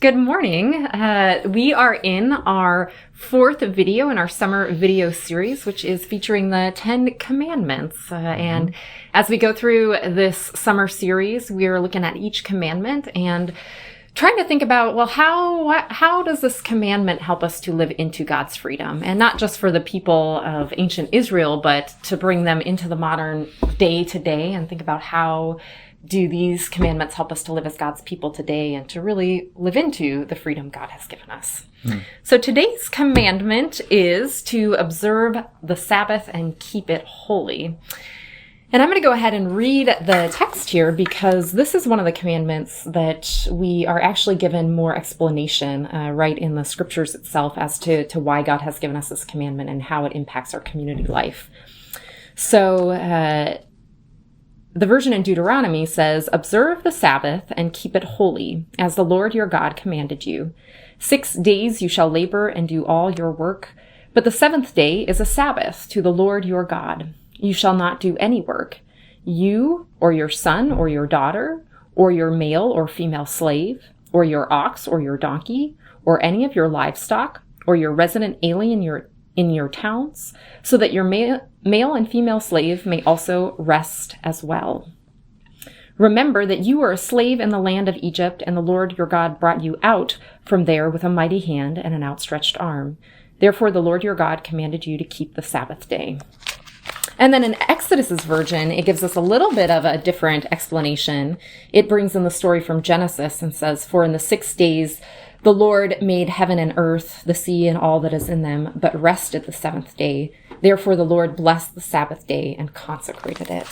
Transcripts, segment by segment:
Good morning. We are in our fourth video in our summer video series, which is featuring the 10 commandments. And as we go through this summer series, we are looking at each commandment and trying to think about, well, how does this commandment help us to live into God's freedom? And not just for the people of ancient Israel, but to bring them into the modern day to day and think about how do these commandments help us to live as God's people today and to really live into the freedom God has given us? So today's commandment is to observe the Sabbath and keep it holy. And I'm going to go ahead and read the text here because this is one of the commandments that we are actually given more explanation right in the scriptures itself as to why God has given us this commandment and how it impacts our community life. So, the version in Deuteronomy says, "Observe the Sabbath and keep it holy, as the Lord your God commanded you. 6 days you shall labor and do all your work, but the seventh day is a Sabbath to the Lord your God. You shall not do any work, you or your son or your daughter, or your male or female slave, or your ox or your donkey, or any of your livestock, or your resident alien in your towns, so that your male and female slave may also rest as well. Remember that you were a slave in the land of Egypt, and the Lord your God brought you out from there with a mighty hand and an outstretched arm. Therefore the Lord your God commanded you to keep the Sabbath day." And then in Exodus's version, it gives us a little bit of a different explanation. It brings in the story from Genesis and says, "For in the 6 days the Lord made heaven and earth, the sea and all that is in them, but rested the seventh day. Therefore the Lord blessed the Sabbath day and consecrated it."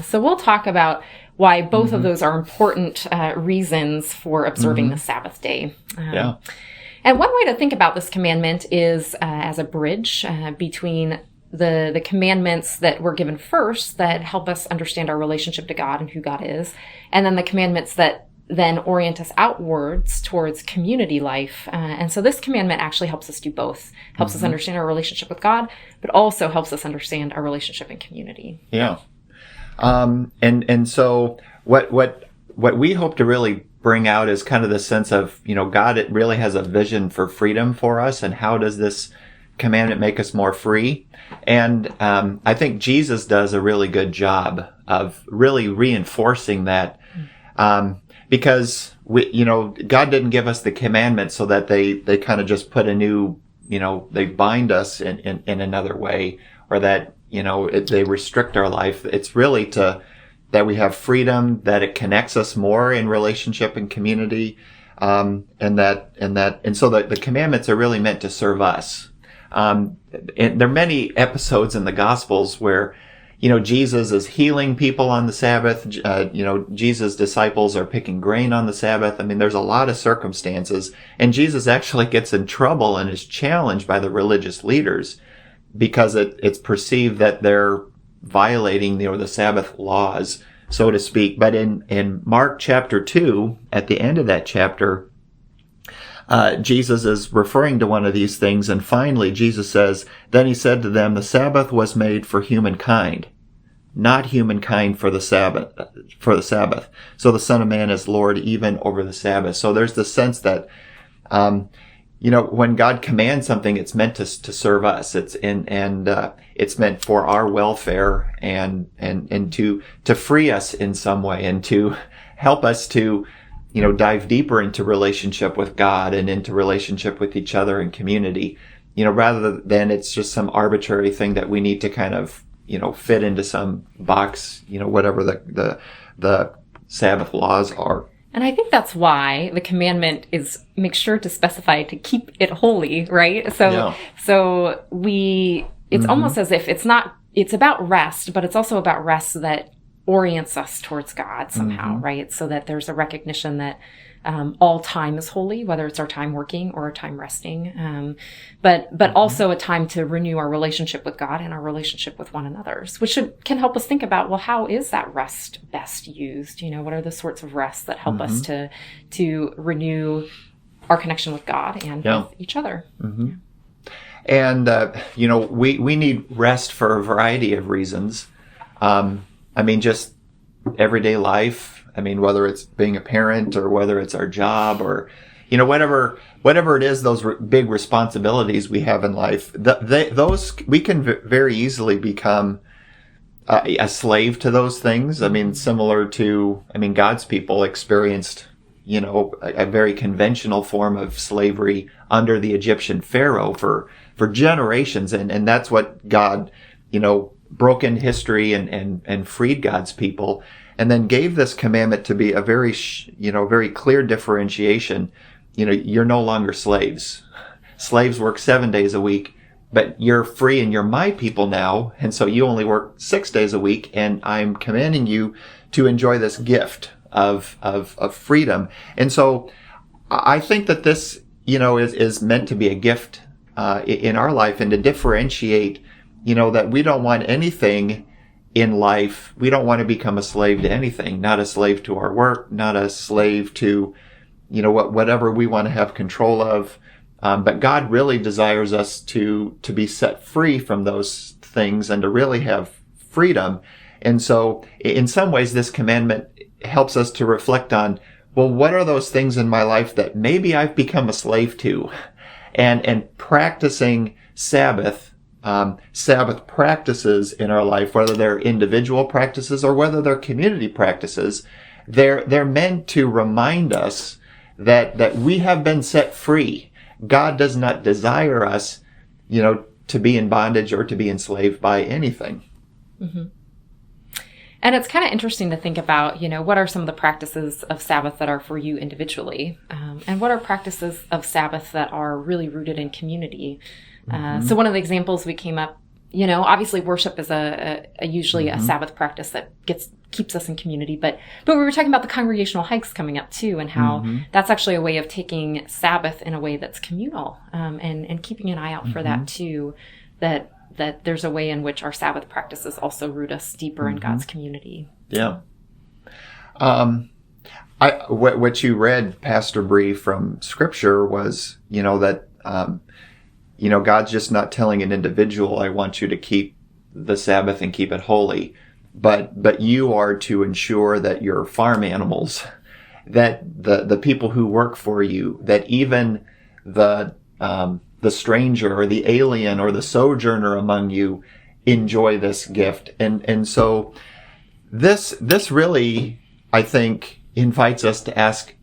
So we'll talk about why both of those are important reasons for observing the Sabbath day. And one way to think about this commandment is as a bridge between the commandments that were given first that help us understand our relationship to God and who God is, and then the commandments that then orient us outwards towards community life. And so this commandment actually helps us do both. Helps us understand our relationship with God, but also helps us understand our relationship in community. Yeah. And so what we hope to really bring out is kind of the sense of, God, it really has a vision for freedom for us. And how does this commandment make us more free? And I think Jesus does a really good job of really reinforcing that. Because God didn't give us the commandments so that they kind of just put a new, they bind us in another way, or that, they restrict our life. It's really that we have freedom, that it connects us more in relationship and community. And so the commandments are really meant to serve us. And there are many episodes in the Gospels where, Jesus is healing people on the Sabbath. Jesus' disciples are picking grain on the Sabbath. I mean, there's a lot of circumstances. And Jesus actually gets in trouble and is challenged by the religious leaders because it's perceived that they're violating the Sabbath laws, so to speak. But in Mark chapter 2, at the end of that chapter, Jesus is referring to one of these things, and finally Jesus says, "Then he said to them, the Sabbath was made for humankind, not humankind for the Sabbath. So the Son of Man is Lord even over the Sabbath." So there's the sense that, when God commands something, it's meant to serve us. It's it's meant for our welfare and to free us in some way and to help us to dive deeper into relationship with God and into relationship with each other and community, rather than it's just some arbitrary thing that we need to kind of, fit into some box, whatever the Sabbath laws are. And I think that's why the commandment make sure to specify to keep it holy, right? So it's almost as if it's about rest, but it's also about rest that orients us towards God somehow, right? So that there's a recognition that all time is holy, whether it's our time working or our time resting, but also a time to renew our relationship with God and our relationship with one another, which can help us think about, well, how is that rest best used? What are the sorts of rests that help us to renew our connection with God and with each other? And we need rest for a variety of reasons. Just everyday life. Whether it's being a parent or whether it's our job or, whatever it is, those big responsibilities we have in life, those we can very easily become a slave to those things. I mean, similar to, God's people experienced, a very conventional form of slavery under the Egyptian Pharaoh for generations. And that's what God, broke in history and freed God's people, and then gave this commandment to be a very, very clear differentiation. You're no longer slaves. Slaves work 7 days a week, but you're free and you're my people now. And so you only work 6 days a week, and I'm commanding you to enjoy this gift of freedom. And so I think that this, is meant to be a gift, in our life, and to differentiate, that we don't want anything in life. We don't want to become a slave to anything, not a slave to our work, not a slave to, whatever we want to have control of. But God really desires us to be set free from those things and to really have freedom. And so in some ways, this commandment helps us to reflect on, well, what are those things in my life that maybe I've become a slave to? And practicing Sabbath practices in our life, whether they're individual practices or whether they're community practices, they're meant to remind us that we have been set free. God does not desire us, to be in bondage or to be enslaved by anything. Mm-hmm. And it's kind of interesting to think about, what are some of the practices of Sabbath that are for you individually? And what are practices of Sabbath that are really rooted in community? So one of the examples we came up, obviously worship is usually a Sabbath practice that keeps us in community, but we were talking about the congregational hikes coming up too, and how that's actually a way of taking Sabbath in a way that's communal, and keeping an eye out for that too, that there's a way in which our Sabbath practices also root us deeper in God's community. Yeah. What you read, Pastor Bree, from Scripture was, that God's just not telling an individual, I want you to keep the Sabbath and keep it holy, but you are to ensure that your farm animals, that the people who work for you, that even the stranger or the alien or the sojourner among you enjoy this gift. And so this really, I think, invites us to ask,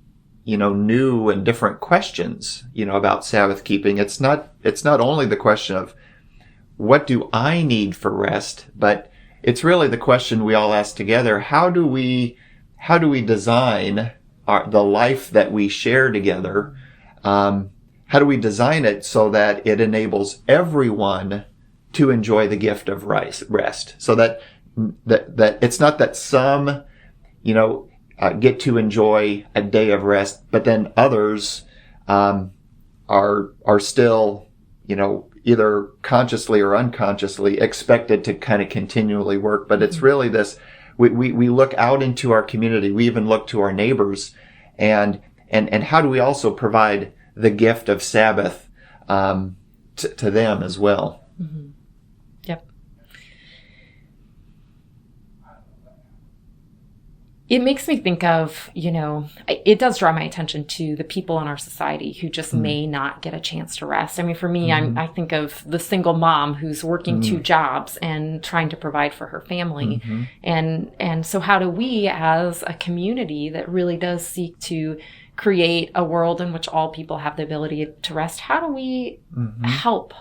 new and different questions, about Sabbath keeping. It's not only the question of what do I need for rest, but it's really the question we all ask together. How do we design the life that we share together? How do we design it so that it enables everyone to enjoy the gift of rest? So that it's not that some, get to enjoy a day of rest, but then others are still, either consciously or unconsciously expected to kind of continually work. But it's really this, we look out into our community. We even look to our neighbors, and how do we also provide the gift of Sabbath to them as well? Mm-hmm. Yep. It makes me think of, it does draw my attention to the people in our society who just may not get a chance to rest. I mean, for me, I think of the single mom who's working 2 jobs and trying to provide for her family. And so how do we, as a community that really does seek to create a world in which all people have the ability to rest, how do we help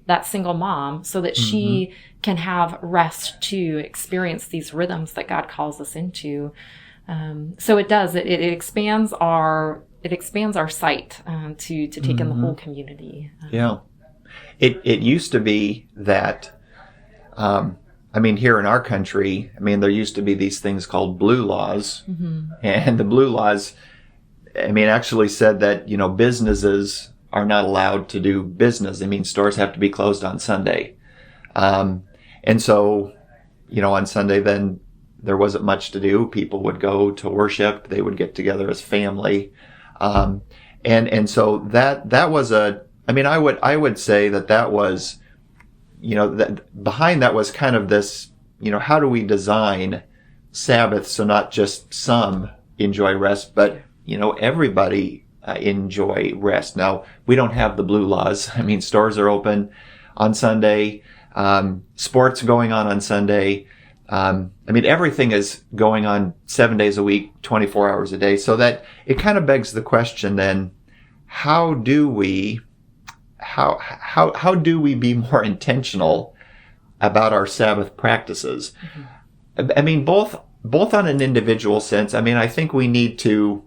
that single mom so that she can have rest to experience these rhythms that God calls us into? So it does. It expands our sight to take in the whole community. Yeah, it used to be that. Here in our country, there used to be these things called blue laws, and the blue laws, actually said that businesses are not allowed to do business. Stores have to be closed on Sunday. And so, on Sunday, then there wasn't much to do. People would go to worship. They would get together as family. And so that was I would say that was, that behind that was kind of this, how do we design Sabbath so not just some enjoy rest, but, everybody enjoy rest. Now, we don't have the blue laws. I mean, stores are open on Sunday, sports going on Sunday. I mean, everything is going on 7 days a week, 24 hours a day. So that it kind of begs the question then, how do we be more intentional about our Sabbath practices? Mm-hmm. I mean, both on an individual sense. I mean, I think we need to,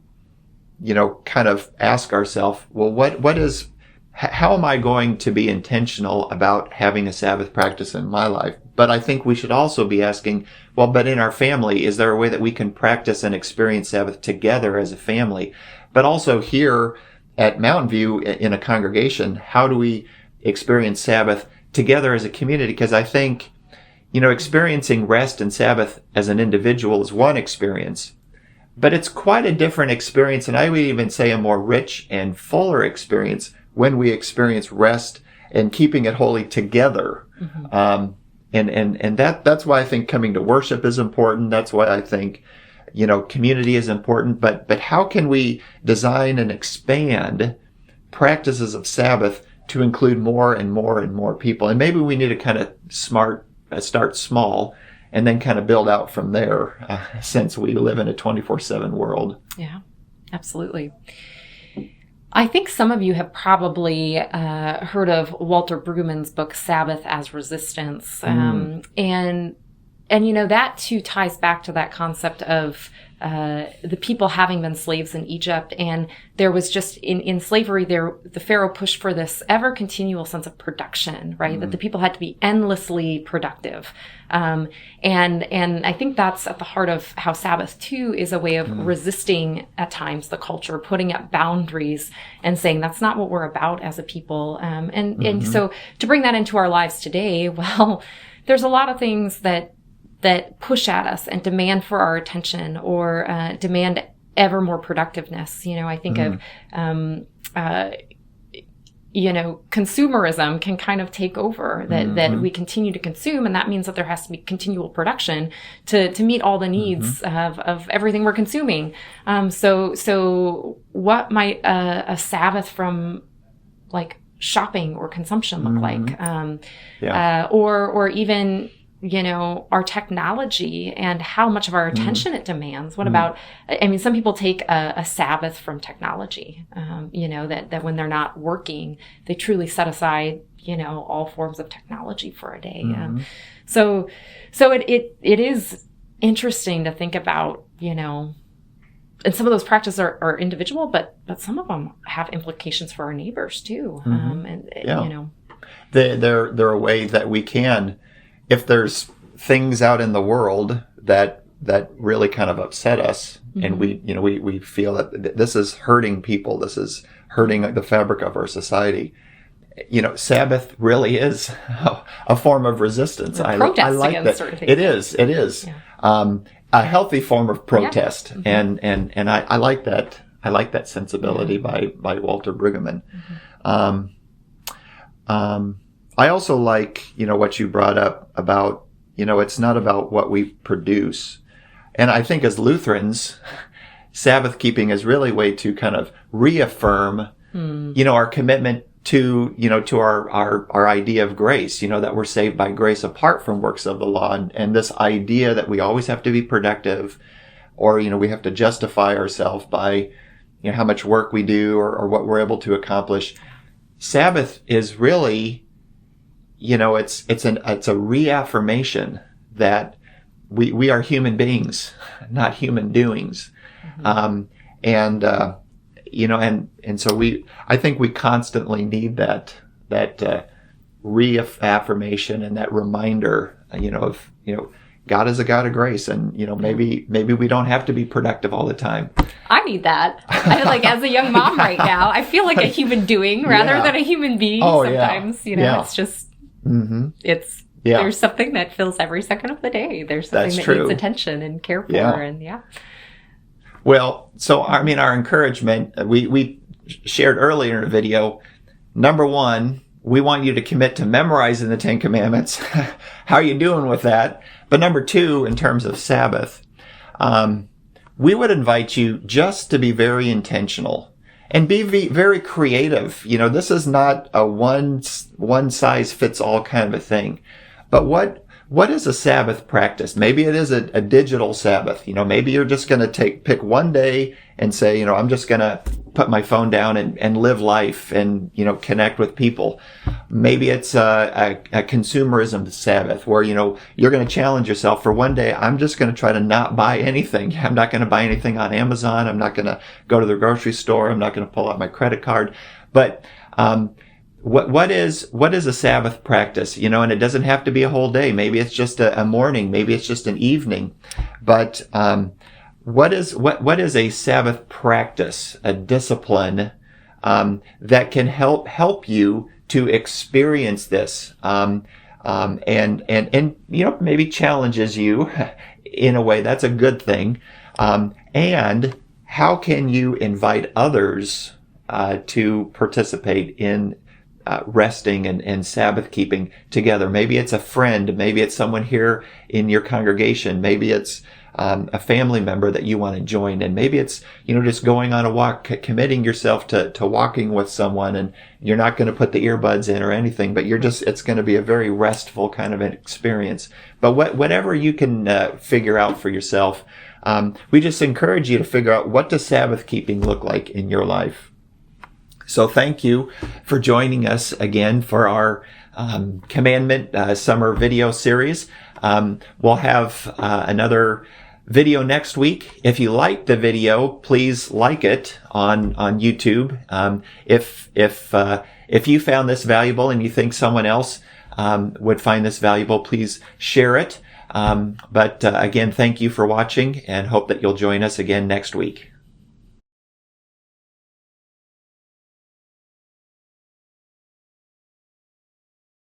kind of ask ourselves, well, how am I going to be intentional about having a Sabbath practice in my life? But I think we should also be asking, well, but in our family, is there a way that we can practice and experience Sabbath together as a family? But also here at Mountain View in a congregation, how do we experience Sabbath together as a community? Because I think, experiencing rest and Sabbath as an individual is one experience, but it's quite a different experience. And I would even say a more rich and fuller experience when we experience rest and keeping it holy together. Mm-hmm. And that's why I think coming to worship is important. That's why I think, community is important. But how can we design and expand practices of Sabbath to include more and more and more people? And maybe we need to kind of start small and then kind of build out from there, since we live in a 24/7 world. Yeah, absolutely. I think some of you have probably heard of Walter Brueggemann's book, Sabbath as Resistance. And that too ties back to that concept of the people having been slaves in Egypt. And there was just in slavery the Pharaoh pushed for this ever continual sense of production, right? That the people had to be endlessly productive. And I think that's at the heart of how Sabbath too is a way of resisting at times the culture, putting up boundaries and saying that's not what we're about as a people. And so to bring that into our lives today, well, there's a lot of things that push at us and demand for our attention or demand ever more productiveness. I think of, consumerism can kind of take over, that we continue to consume. And that means that there has to be continual production to meet all the needs of everything we're consuming. So what might a Sabbath from like shopping or consumption look like? Or even, our technology and how much of our attention it demands. What about, some people take a Sabbath from technology, that when they're not working, they truly set aside, all forms of technology for a day. So it is interesting to think about, and some of those practices are individual, but some of them have implications for our neighbors too. They're a way that we can, if there's things out in the world that really kind of upset us, and we feel that this is hurting people, this is hurting the fabric of our society. Sabbath really is a form of resistance. I like that. Certain things. It is. Yeah. A healthy form of protest, and I like that. I like that sensibility by Walter Brueggemann. I also like, what you brought up about, it's not about what we produce. And I think as Lutherans, Sabbath keeping is really a way to kind of reaffirm, our commitment to, to our idea of grace, that we're saved by grace apart from works of the law. And this idea that we always have to be productive, or, we have to justify ourselves by, how much work we do or what we're able to accomplish. Sabbath is really, it's a reaffirmation that we are human beings, not human doings. And so I think we constantly need that reaffirmation and that reminder, of, God is a God of grace, and maybe we don't have to be productive all the time. I need that. I feel like as a young mom right now, I feel like a human doing rather than a human being. Sometimes, it's just there's something that fills every second of the day. There's something that needs attention and care for, and Well, so our encouragement, we shared earlier in the video. Number one, we want you to commit to memorizing the 10 Commandments. How are you doing with that? But number two, in terms of Sabbath, we would invite you just to be very intentional and be very creative. You know, this is not a one size fits all kind of a thing. But what is a Sabbath practice? Maybe it is a digital Sabbath. You know, maybe you're just going to pick one day and say, you know, I'm just going to put my phone down and live life and, you know, connect with people. Maybe it's a consumerism Sabbath where, you know, you're going to challenge yourself for one day. I'm just going to try to not buy anything. I'm not going to buy anything on Amazon. I'm not going to go to the grocery store. I'm not going to pull out my credit card. But, what is a Sabbath practice? You know, and it doesn't have to be a whole day. Maybe it's just a morning. Maybe it's just an evening. But what is a Sabbath practice, a discipline that can help you to experience this, and you know, maybe challenges you in a way that's a good thing. And how can you invite others to participate in resting and Sabbath keeping together? Maybe it's a friend. Maybe it's someone here in your congregation. Maybe it's a family member that you want to join. And maybe it's, you know, just going on a walk, committing yourself to walking with someone, and you're not going to put the earbuds in or anything, but it's going to be a very restful kind of an experience. But whatever you can figure out for yourself, we just encourage you to figure out, what does Sabbath keeping look like in your life? So thank you for joining us again for our commandment summer video series. We'll have another video next week. If you liked the video, please like it on YouTube. If you found this valuable and you think someone else would find this valuable, please share it. But again, thank you for watching, and hope that you'll join us again next week.